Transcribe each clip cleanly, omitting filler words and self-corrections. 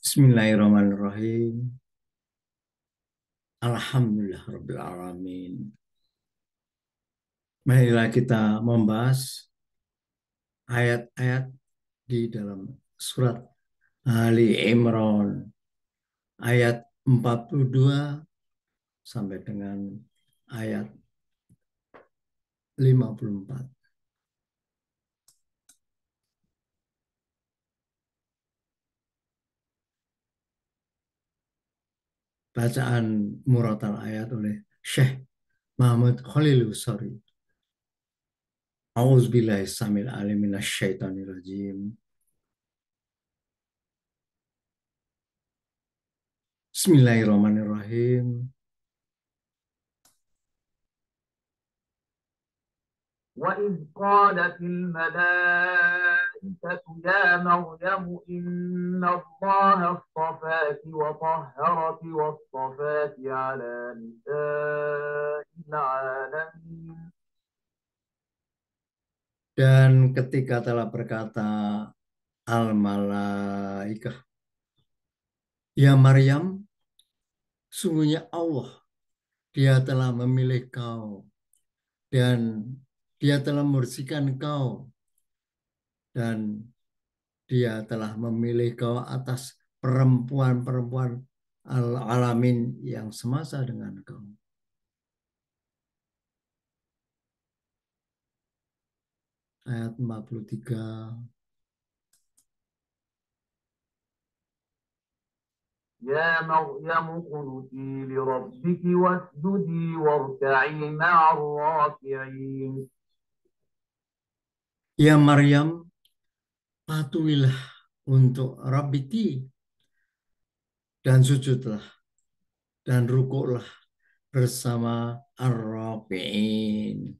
Bismillahirrahmanirrahim. Alhamdulillahirabbil alamin. Marilah kita membahas ayat-ayat di dalam surat Ali Imran ayat 42 sampai dengan ayat 54. Bacaan muratal ayat oleh Syekh Muhammad Khalil Husari. A'udzubillahi samil alim minasyaitonir rajim. Bismillahirrahmanirrahim. وإذ قالت الملائكة يا مريم إن الله اصطفاك وطهرك واصطفاك على نساء العالمين. Dan ketika telah berkata al-malaikah, ya Maryam, sungguhnya Allah, Dia telah memilih kau dan Dia telah membersihkan kau dan Dia telah memilih kau atas perempuan-perempuan alamin yang semasa dengan kau. Ayat 43. يا مريم اقنتي لربك واسجدي واركعي مع الراكعين. Ya Maryam, patuhilah untuk Rabbiki dan sujudlah dan rukuklah bersama ar-raki'in.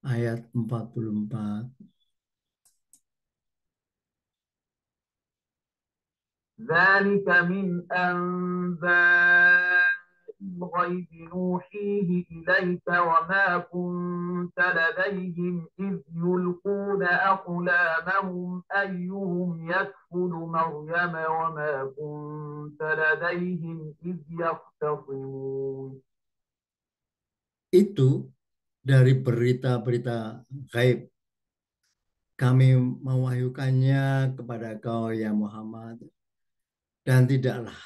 Ayat 44. ذلك من أنباء الغيب نوحيه إليك وما كنت لديهم إذ يلقون أقلامهم أيهم يكفل مريم وما كنت لديهم إذ يختصمون. Itu dari berita-berita gaib. Kami mewahyukannya kepada kau ya Muhammad. Dan tidaklah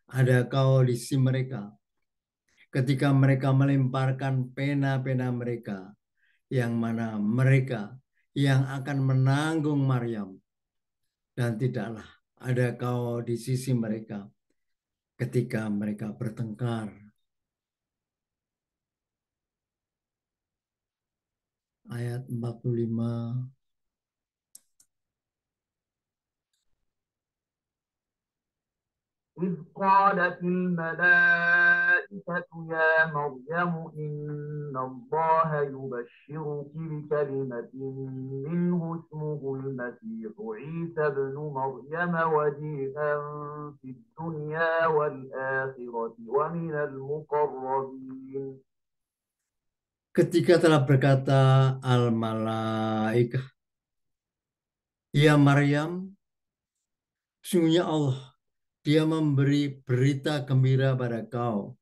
ada kau di sisi mereka ketika mereka melemparkan pena-pena mereka, yang mana mereka yang akan menanggung Maryam. Dan tidaklah ada kau di sisi mereka ketika mereka bertengkar. Ayat 45. إذ قالت الملائكة يا مريم إن الله يبشرك بكلمة منه اسمه المسيح عيسى ابن مريم وجيها في الدنيا والآخرة ومن المقربين. Ketika telah berkata al-malaikah, ya Maryam, sungguhnya Allah, Dia memberi berita gembira pada kau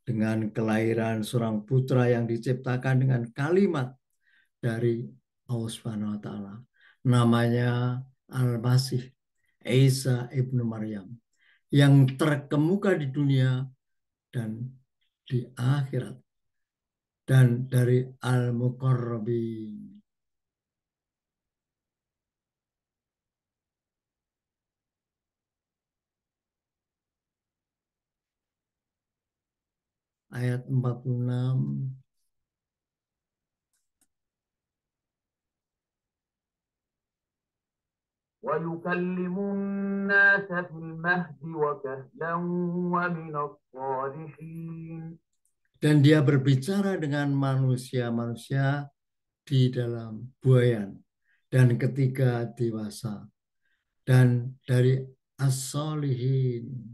dengan kelahiran seorang putra yang diciptakan dengan kalimat dari Allah Subhanahu wa taala. Namanya Al-Masih Isa ibnu Maryam, yang terkemuka di dunia dan di akhirat, dan dari Al-Muqarrabin. Ayat 46. ويكلم الناس في المهد وكهلا ومن الصالحين. Dan dia berbicara dengan manusia-manusia di dalam buayan dan ketika dewasa dan dari as-solihin.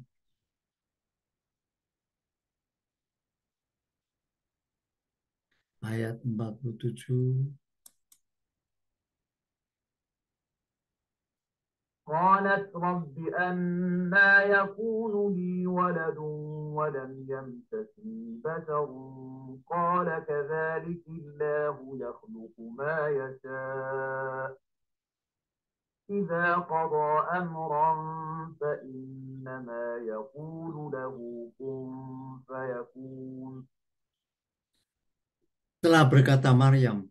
ayat 47. قالت رب أنى يكون لي ولد ولم يمسسني بشر قال كذلك الله يخلق ما يشاء إذا قضى أمرا فإنما يقول له كن فيكون. Telah berkata Maryam,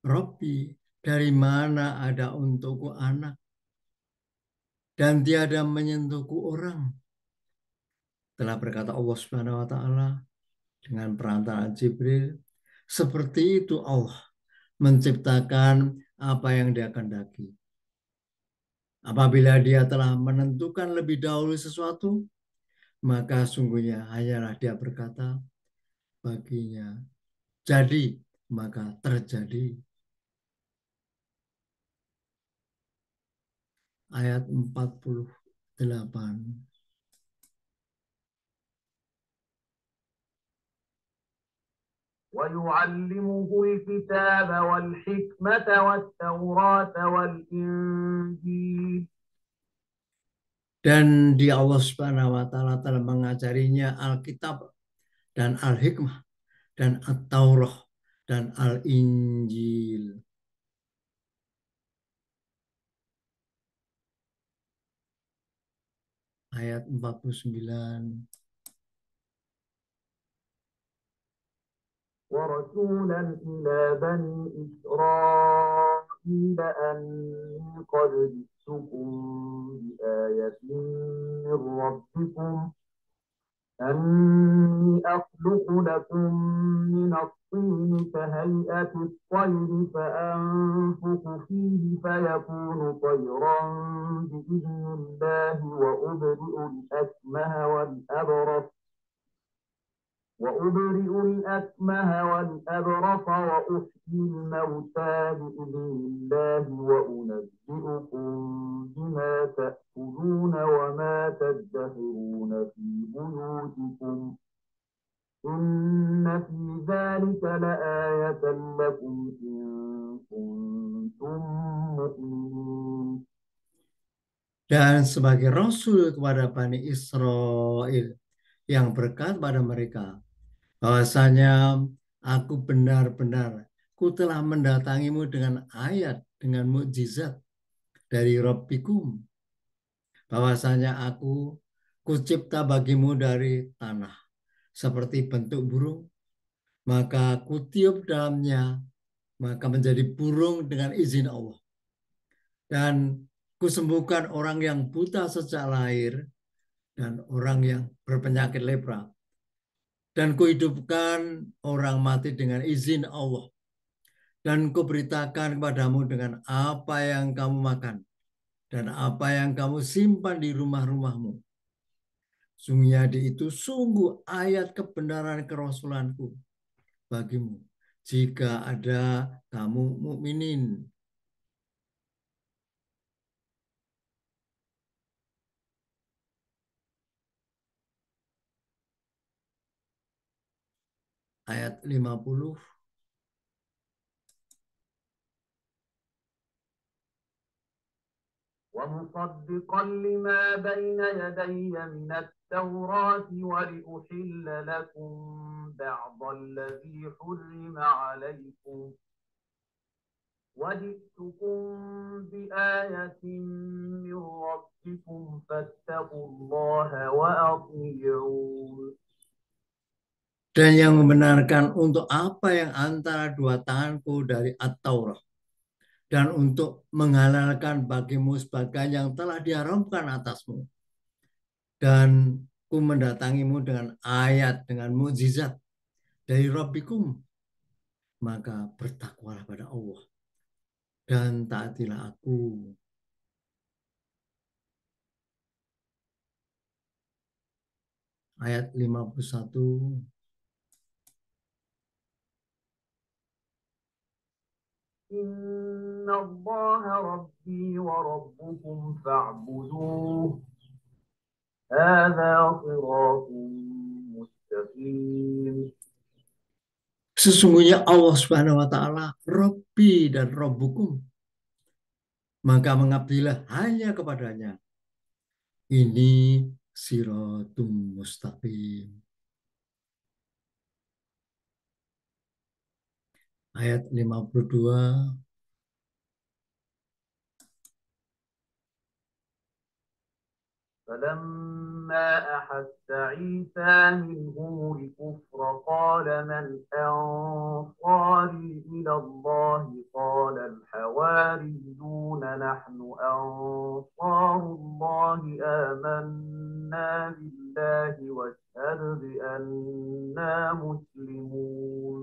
Robbi, dari mana ada untukku anak dan tiada menyentuhku orang. Telah berkata Allah Subhanahu wa taala dengan perantara Jibril, seperti itu Allah menciptakan apa yang Dia kehendaki. Apabila Dia telah menentukan lebih dahulu sesuatu, maka sungguhnya hanyalah Dia berkata baginya, jadi, maka terjadi. Ayat 48. ويعلمه الكتاب والحكمة والتوراة والإنجيل. Dan di Allah Subhanahu wa taala telah mengajarinya Alkitab dan Al-Hikmah dan At-Taurah dan Al-Injil. Ayat 49. ورسولا إلى بني إسرائيل أني قد جئتكم بآية من ربكم أني أخلق لكم من الطين كهيئة الطير فأنفخ فيه فيكون طيرا بإذن الله وأبرئ الأكمه والأبرص وأحيي الموتى بإذن الله وأنبئكم بما تأكلون وما تدخرون في بيوتكم إن في ذلك لآية لكم إن كنتم مؤمنين. Dan sebagai Rasul kepada Bani Israel yang berkata pada mereka, bahwasanya aku benar-benar ku telah mendatangimu dengan ayat, dengan mukjizat dari Rabbikum, bahwasanya aku kucipta bagimu dari tanah seperti bentuk burung, maka kutiup dalamnya, maka menjadi burung dengan izin Allah. Dan kusembuhkan orang yang buta sejak lahir dan orang yang berpenyakit lepra. Dan kuhidupkan orang mati dengan izin Allah. Dan kuberitakan kepadamu dengan apa yang kamu makan dan apa yang kamu simpan di rumah-rumahmu. Sungguhnya itu sungguh ayat kebenaran kerasulanku bagimu jika ada kamu mukminin. Ayat 50. ومصدقا لما بين يدي من التوراة ولأحل لكم بعض الذي حرم عليكم وجئتكم بآية من ربكم فاتقوا الله وأطيعون. Dan yang membenarkan untuk apa yang antara dua tanganku dari At-Taurat, dan untuk menghalalkan bagimu sebagian yang telah diharamkan atasmu. Dan ku mendatangimu dengan ayat, dengan mukjizat dari Rabbikum, maka bertakwalah pada Allah dan taatilah aku. Ayat 51. إن الله ربي وربكم فاعبدوه هذا صراط مستقيم. Sesungguhnya Allah Subhanahu wa taala Robbi dan Robbukum, maka mengabdilah hanya kepadanya. Ini siratum mustaqim. Ayat 52. فلما أحس عيسى منهم الكفر قال من أنصاري إلى الله قال الحواريون نحن أنصار الله آمنا بالله واشهد بأننا مسلمون.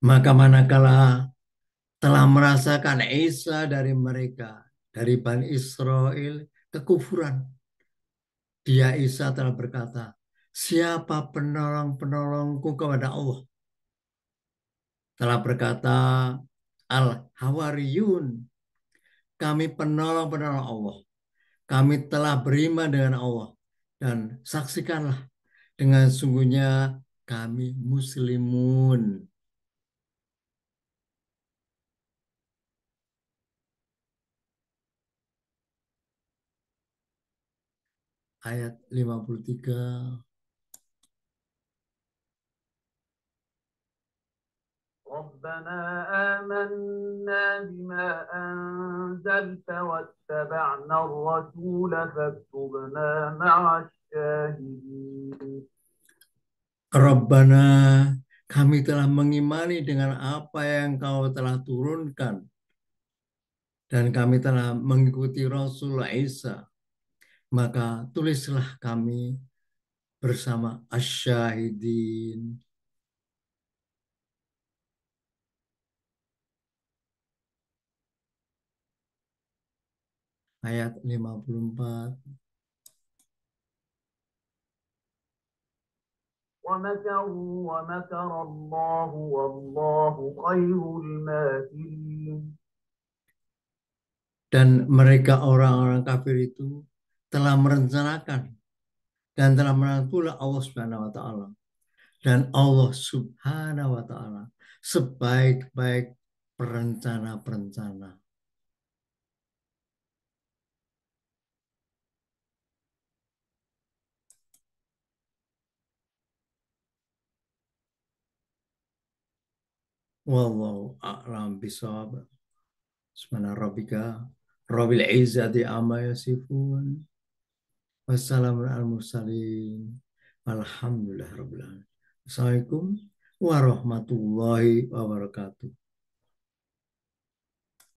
Maka manakala telah merasakan Isa dari mereka, dari Bani Israel, kekufuran, dia Isa telah berkata, siapa penolong-penolongku kepada Allah? Telah berkata Al-Hawariyun, kami penolong-penolong Allah. Kami telah beriman dengan Allah. Dan saksikanlah, dengan sungguhnya kami muslimun. Ayat 53. ربنا آمنا بما أنزلت واتبعنا الرسول فاكتبنا مع الشاهدين. Rabbana, kami telah mengimani dengan apa yang kau telah turunkan. Dan kami telah mengikuti Rasul Isa. Maka tulislah kami bersama asyahidin. Ayat 54. ومكروا ومكر الله والله خير الماكرين. Dan mereka orang-orang kafir itu telah merencanakan dan telah merencanakan pula Allah Subhanahu wa taala. Dan Allah Subhanahu wa taala sebaik-baik perencana-perencana. Wallahu a'lam bishawab. Subhana rabbika rabbil izzati amma yasifun. Wassalamun al mursalin. Alhamdulillah rabbil alamin. Assalamualaikum warahmatullahi wabarakatuh.